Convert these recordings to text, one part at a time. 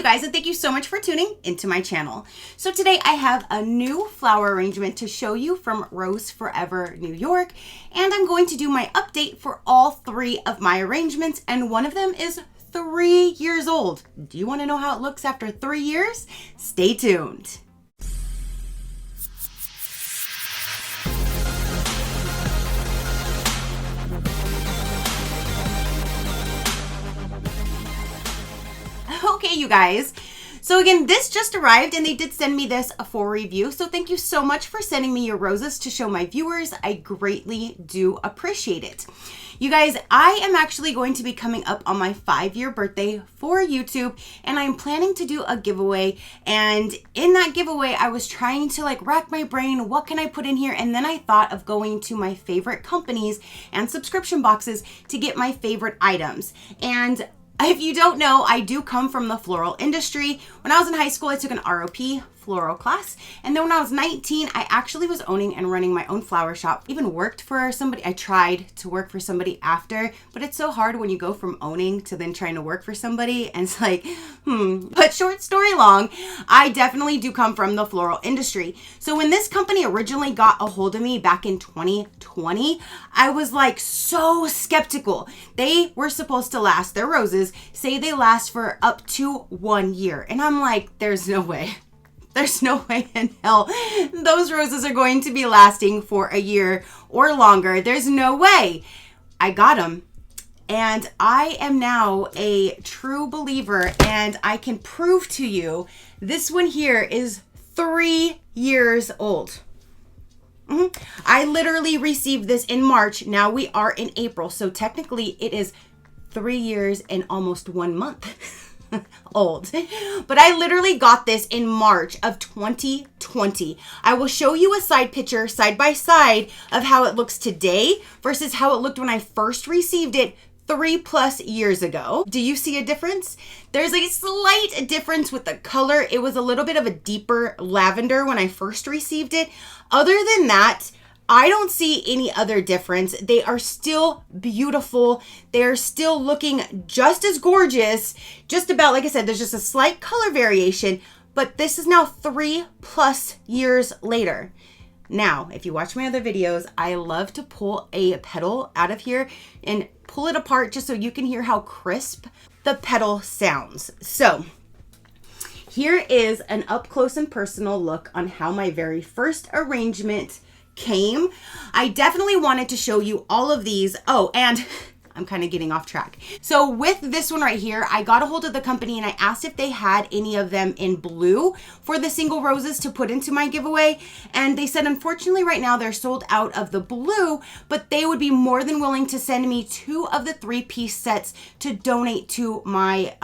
guys, and thank you so much for tuning into my channel. So today I have a new flower arrangement to show you from Rose Forever, New York, and I'm going to do my update for all 3 of my arrangements, and one of them is 3 years old. Do you want to know how it looks after 3 years? Stay tuned. Okay, you guys. So again, this just arrived and they did send me this for review. So thank you so much for sending me your roses to show my viewers. I greatly do appreciate it. You guys, I am actually going to be coming up on my 5-year birthday for YouTube, and I'm planning to do a giveaway. And in that giveaway, I was trying to rack my brain, what can I put in here? And then I thought of going to my favorite companies and subscription boxes to get my favorite items. And if you don't know, I do come from the floral industry. When I was in high school, I took an ROP floral class. And then when I was 19, I actually was owning and running my own flower shop. Even worked for somebody. I tried to work for somebody after, but it's so hard when you go from owning to then trying to work for somebody. And it's like, But short story long, I definitely do come from the floral industry. So when this company originally got a hold of me back in 2020, I was so skeptical. They were supposed to last, their roses say they last for up to 1 year. And I'm like, there's no way. There's no way in hell those roses are going to be lasting for a year or longer. There's no way. I got them. And I am now a true believer, and I can prove to you this one here is 3 years old. I literally received this in March. Now we are in April. So technically it is 3 years and almost 1 month. Old. But I literally got this in March of 2020. I will show you a side picture side by side of how it looks today versus how it looked when I first received it 3+ years ago. Do you see a difference? There's a slight difference with the color. It was a little bit of a deeper lavender when I first received it. Other than that, I don't see any other difference. They are still beautiful. They're still looking just as gorgeous. Just about, like I said, there's just a slight color variation, but this is now 3+ years later. Now, if you watch my other videos, I love to pull a petal out of here and pull it apart just so you can hear how crisp the petal sounds. So here is an up close and personal look on how my very first arrangement came. I definitely wanted to show you all of these. Oh, and I'm kind of getting off track. So with this one right here, I got a hold of the company and I asked if they had any of them in blue for the single roses to put into my giveaway. And they said, unfortunately, right now they're sold out of the blue, but they would be more than willing to send me 2 of the 3-piece sets to donate to my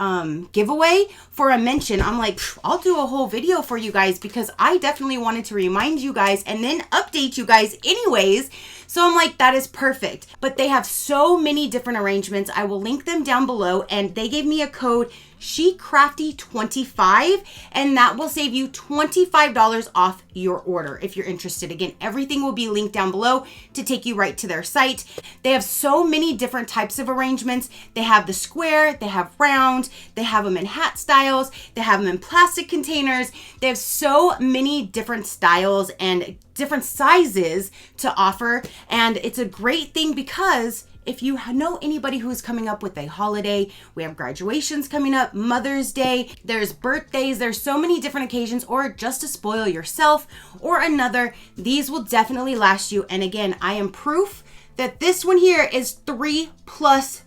giveaway for a mention. I'm like, I'll do a whole video for you guys because I definitely wanted to remind you guys and then update you guys anyways. So I'm like, that is perfect. But they have so many different arrangements. I will link them down below, and they gave me a code SheCrafty25, and that will save you $25 off your order if you're interested. Again, everything will be linked down below to take you right to their site. They have so many different types of arrangements. They have the square, they have round, they have them in hat styles, they have them in plastic containers. They have so many different styles and different sizes to offer, and it's a great thing because if you know anybody who's coming up with a holiday, we have graduations coming up, Mother's Day, there's birthdays, there's so many different occasions, or just to spoil yourself or another, these will definitely last you. And again, I am proof that this one here is 3+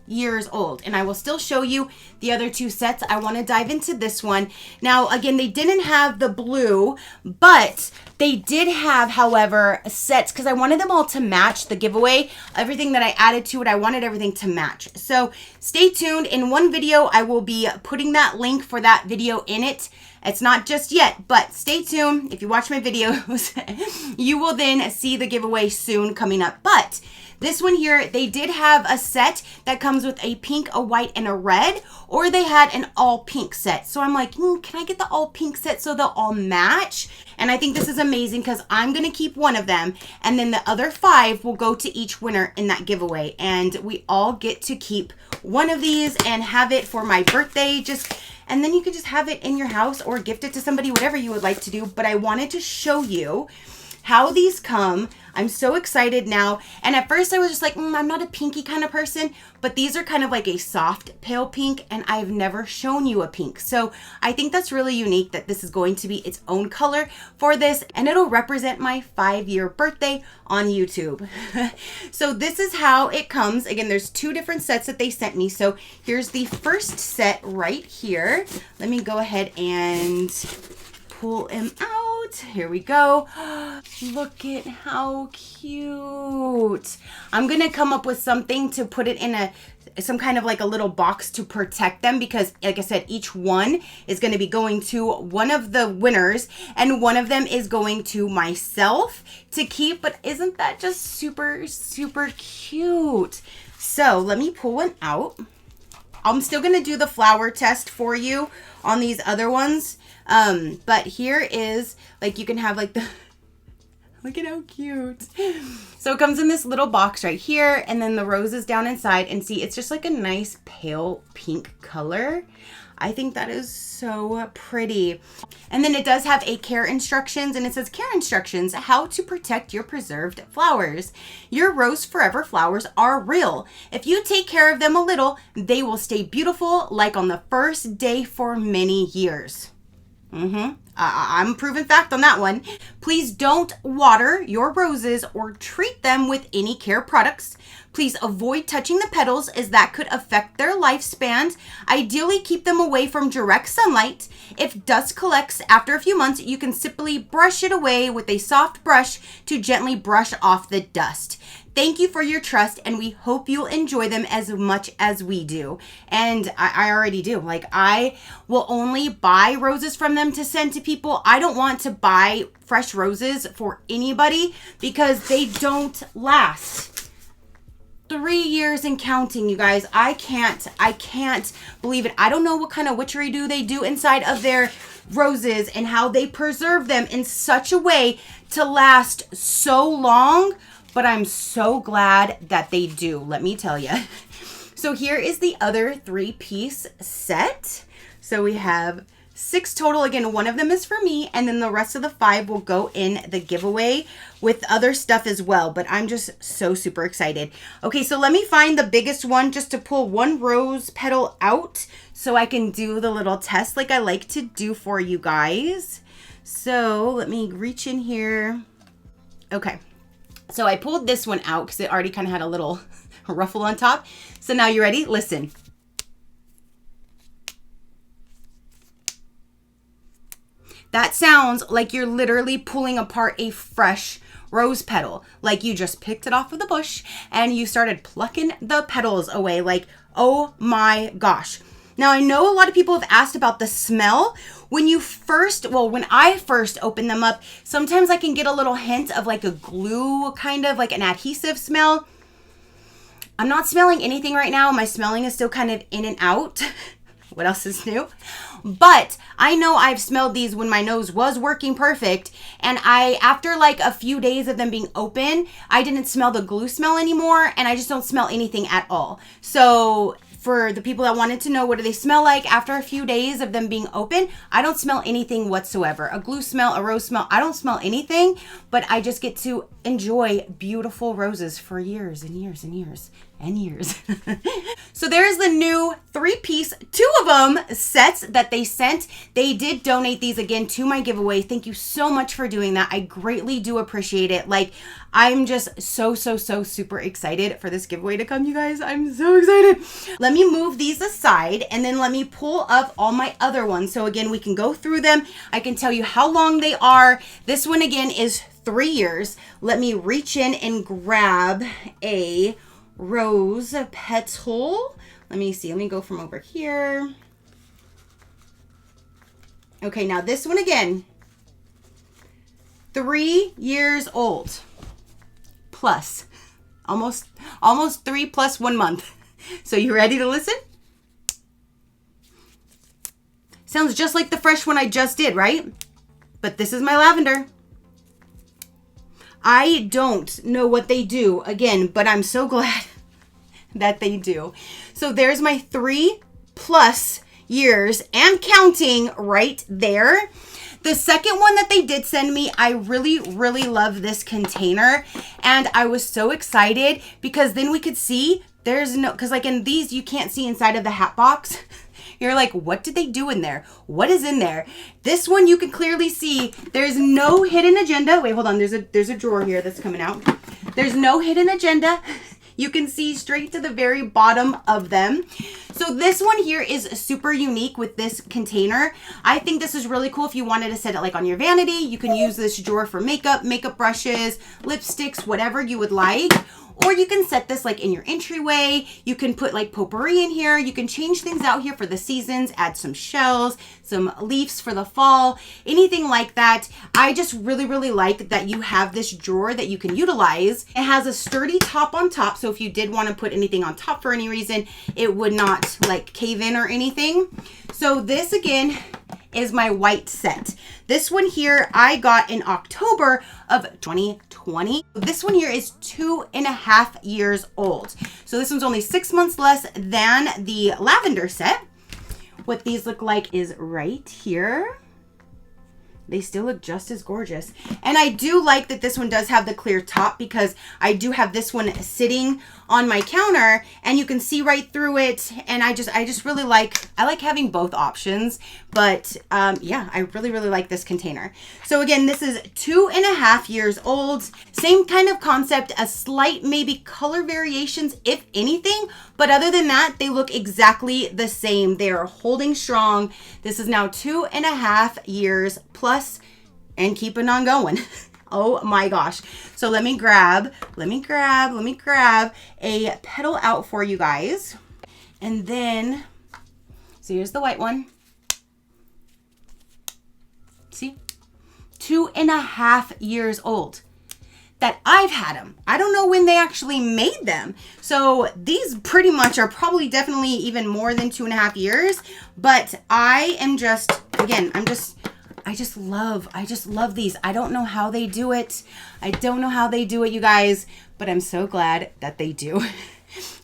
years old, and I will still show you the other 2 sets. I want to dive into this one. Now, again, they didn't have the blue, but they did have, however, sets because I wanted them all to match the giveaway. Everything that I added to it, I wanted everything to match. So stay tuned. In one video, I will be putting that link for that video in it. It's not just yet, but stay tuned. If you watch my videos, you will then see the giveaway soon coming up. But this one here, they did have a set that comes with a pink, a white, and a red, or they had an all pink set. So I'm like, can I get the all pink set so they'll all match? And I think this is amazing because I'm going to keep one of them, and then the other 5 will go to each winner in that giveaway. And we all get to keep one of these and have it for my birthday. Just and then you can just have it in your house or gift it to somebody, whatever you would like to do. But I wanted to show you how these come. I'm so excited now. And at first I was just like, I'm not a pinky kind of person, but these are kind of like a soft pale pink, and I've never shown you a pink. So I think that's really unique that this is going to be its own color for this, and it'll represent my 5-year birthday on YouTube. So this is how it comes. Again, there's 2 different sets that they sent me. So here's the first set right here. Let me go ahead and pull him out. Here we go. Look at how cute. I'm gonna come up with something to put it in some kind of like a little box to protect them, because like I said, each one is going to be going to one of the winners, and one of them is going to myself to keep. But isn't that just super, super cute? So let me pull one out. I'm still going to do the flower test for you on these other ones. But here is, like, you can have like the, look at how cute. So it comes in this little box right here, and then the roses down inside, and see, it's just like a nice pale pink color. I think that is so pretty. And then it does have a care instructions, and it says care instructions, how to protect your preserved flowers. Your Rose Forever flowers are real. If you take care of them a little, they will stay beautiful like on the first day for many years. I'm proven fact on that one. Please don't water your roses or treat them with any care products. Please avoid touching the petals, as that could affect their lifespan. Ideally, keep them away from direct sunlight. If dust collects after a few months, you can simply brush it away with a soft brush to gently brush off the dust. Thank you for your trust, and we hope you'll enjoy them as much as we do. And I already do. Like, I will only buy roses from them to send to people. I don't want to buy fresh roses for anybody because they don't last. 3 years and counting, you guys. I can't believe it. I don't know what kind of witchery they do inside of their roses and how they preserve them in such a way to last so long. But I'm so glad that they do, let me tell you. So here is the other 3-piece set. So we have 6 total. Again, one of them is for me, and then the rest of the 5 will go in the giveaway with other stuff as well. But I'm just so super excited. Okay, so let me find the biggest one just to pull one rose petal out so I can do the little test like I like to do for you guys. So let me reach in here. Okay. So I pulled this one out because it already kind of had a little ruffle on top. So now you ready? Listen. That sounds like you're literally pulling apart a fresh rose petal. Like you just picked it off of the bush and you started plucking the petals away. Like, oh my gosh. Now, I know a lot of people have asked about the smell. When I first open them up, sometimes I can get a little hint of like a glue, kind of like an adhesive smell. I'm not smelling anything right now. My smelling is still kind of in and out. What else is new? But I know I've smelled these when my nose was working perfect. And after like a few days of them being open, I didn't smell the glue smell anymore. And I just don't smell anything at all. So for the people that wanted to know what do they smell like after a few days of them being open, I don't smell anything whatsoever. A glue smell, a rose smell, I don't smell anything, but I just get to enjoy beautiful roses for years and years and years and years. So there's the new 3-piece, 2 of them sets that they sent. They did donate these again to my giveaway. Thank you so much for doing that. I greatly do appreciate it. Like, I'm just so super excited for this giveaway to come, you guys. I'm so excited. Let me move these aside and then let me pull up all my other ones. So again, we can go through them. I can tell you how long they are. This one again is 3 years. Let me reach in and grab a rose petal. Let me see. Let me go from over here. Okay, now this one again, 3 years old. Plus, almost 3 plus 1 month. So you ready to listen? Sounds just like the fresh one I just did, right? But this is my lavender. I don't know what they do again, but I'm so glad that they do. So there's my 3 plus years and counting right there. The second one that they did send me, I really, really love this container. And I was so excited because then we could see there's no, because like in these, you can't see inside of the hat box. You're like, what did they do in there? What is in there? This one, you can clearly see there's no hidden agenda. Wait, hold on. There's a drawer here that's coming out. There's no hidden agenda. You can see straight to the very bottom of them. So this one here is super unique with this container. I think this is really cool if you wanted to set it like on your vanity. You can use this drawer for makeup brushes, lipsticks, whatever you would like. Or you can set this like in your entryway. You can put like potpourri in here. You can change things out here for the seasons, add some shells, some leaves for the fall, anything like that. I just really, really like that you have this drawer that you can utilize. It has a sturdy top on top. So if you did want to put anything on top for any reason, it would not like cave in or anything. So this again is my white set. This one here I got in October of 2020. This one here is 2.5 years old. So this one's only 6 months less than the lavender set. What these look like is right here. They still look just as gorgeous. And I do like that this one does have the clear top because I do have this one sitting on my counter and you can see right through it. And I just really like having both options. But yeah, I really, really like this container. So again, this is 2.5 years old. Same kind of concept, a slight maybe color variations, if anything. But other than that, they look exactly the same. They are holding strong. This is now 2.5 years plus and keeping on going. Oh my gosh. So let me grab a petal out for you guys. And then, so here's the white one. See? 2.5 years old that I've had them. I don't know when they actually made them. So these pretty much are probably definitely even more than 2.5 years. But I am just, again, I just love these. I don't know how they do it. I don't know how they do it, you guys, but I'm so glad that they do.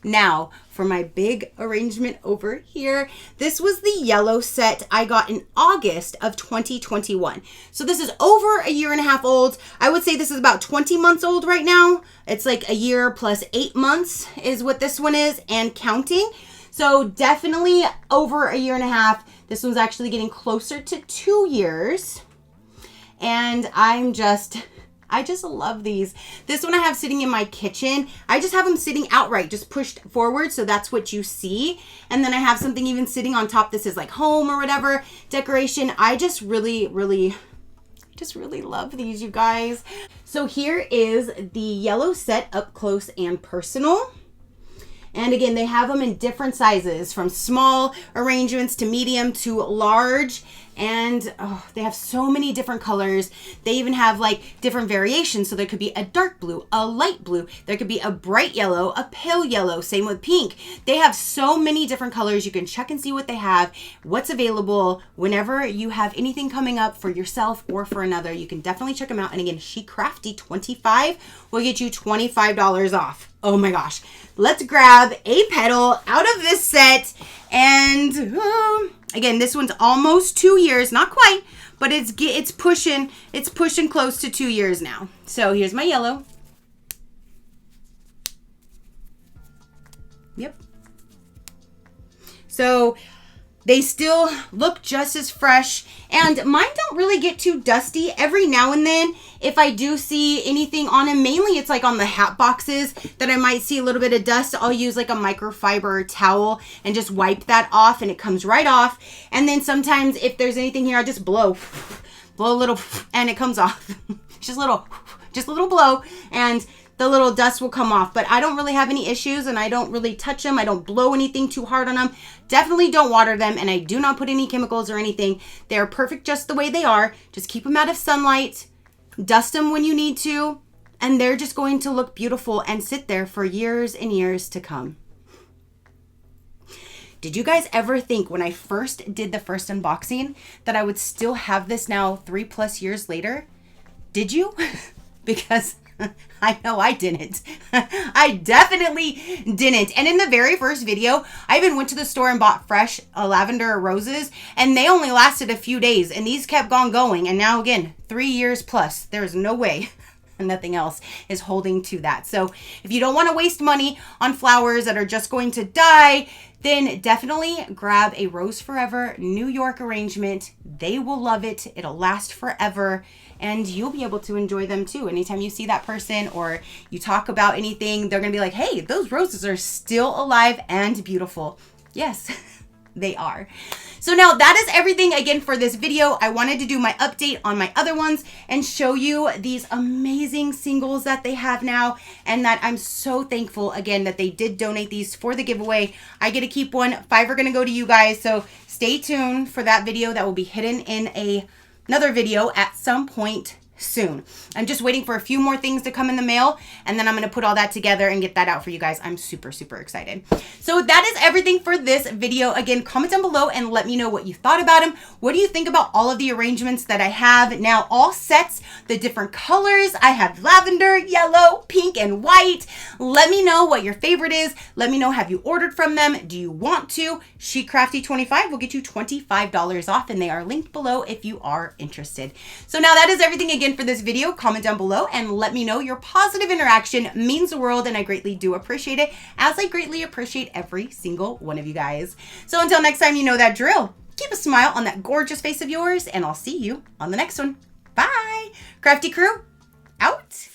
Now, for my big arrangement over here, this was the yellow set I got in August of 2021. So this is over a year and a half old. I would say this is about 20 months old right now. It's like a year plus 8 months is what this one is and counting. So definitely over a year and a half. This one's actually getting closer to 2 years. And I just love these. This one I have sitting in my kitchen. I just have them sitting outright, just pushed forward. So that's what you see. And then I have something even sitting on top. This is like home or whatever decoration. I just really, really love these, you guys. So here is the yellow set up close and personal. And again, they have them in different sizes, from small arrangements to medium to large. And oh, they have so many different colors. They even have like different variations. So there could be a dark blue, a light blue. There could be a bright yellow, a pale yellow, same with pink. They have so many different colors. You can check and see what they have, what's available. Whenever you have anything coming up for yourself or for another, you can definitely check them out. And again, SheCrafty 25 will get you $25 off. Oh my gosh. Let's grab a petal out of this set. And again, this one's almost 2 years, not quite, but it's pushing close to 2 years now. So here's my yellow. Yep. So they still look just as fresh, and mine don't really get too dusty. Every now and then, if I do see anything on them, mainly it's like on the hat boxes that I might see a little bit of dust, I'll use like a microfiber towel and just wipe that off, and it comes right off. And then sometimes if there's anything here, I just blow a little and it comes off. just a little blow, and the little dust will come off. But I don't really have any issues, and I don't really touch them. I don't blow anything too hard on them. Definitely don't water them, and I do not put any chemicals or anything. They're perfect just the way they are. Just keep them out of sunlight, dust them when you need to, and they're just going to look beautiful and sit there for years and years to come. Did you guys ever think when I first did the first unboxing that I would still have this now 3+ years later? Did you? Because I know I didn't. I definitely didn't. And in the very first video, I even went to the store and bought fresh lavender roses, and they only lasted a few days, and these kept on going. And now again, 3 years plus, there's no way nothing else is holding to that. So if you don't want to waste money on flowers that are just going to die, then definitely grab a Rose Forever New York arrangement. They will love it. It'll last forever, and you'll be able to enjoy them too. Anytime you see that person or you talk about anything, they're gonna be like, hey, those roses are still alive and beautiful. Yes, they are. So now that is everything again for this video. I wanted to do my update on my other ones and show you these amazing singles that they have now, and that I'm so thankful again that they did donate these for the giveaway. I get to keep one. 5 are gonna go to you guys, so stay tuned for that video. That will be hidden in another video at some point soon. I'm just waiting for a few more things to come in the mail, and then I'm going to put all that together and get that out for you guys. I'm super excited. So that is everything for this video. Again, comment down below and let me know what you thought about them. What do you think about all of the arrangements that I have now? All sets, the different colors. I have lavender, yellow, pink, and white. Let me know what your favorite is. Let me know, have you ordered from them? Do you want to? SheCrafty 25 will get you $25 off, and they are linked below if you are interested. So now that is everything again for this video. Comment down below and let me know. Your positive interaction means the world, and I greatly do appreciate it, as I greatly appreciate every single one of you guys. So until next time, you know that drill. Keep a smile on that gorgeous face of yours, and I'll see you on the next one. Bye. Crafty crew, out.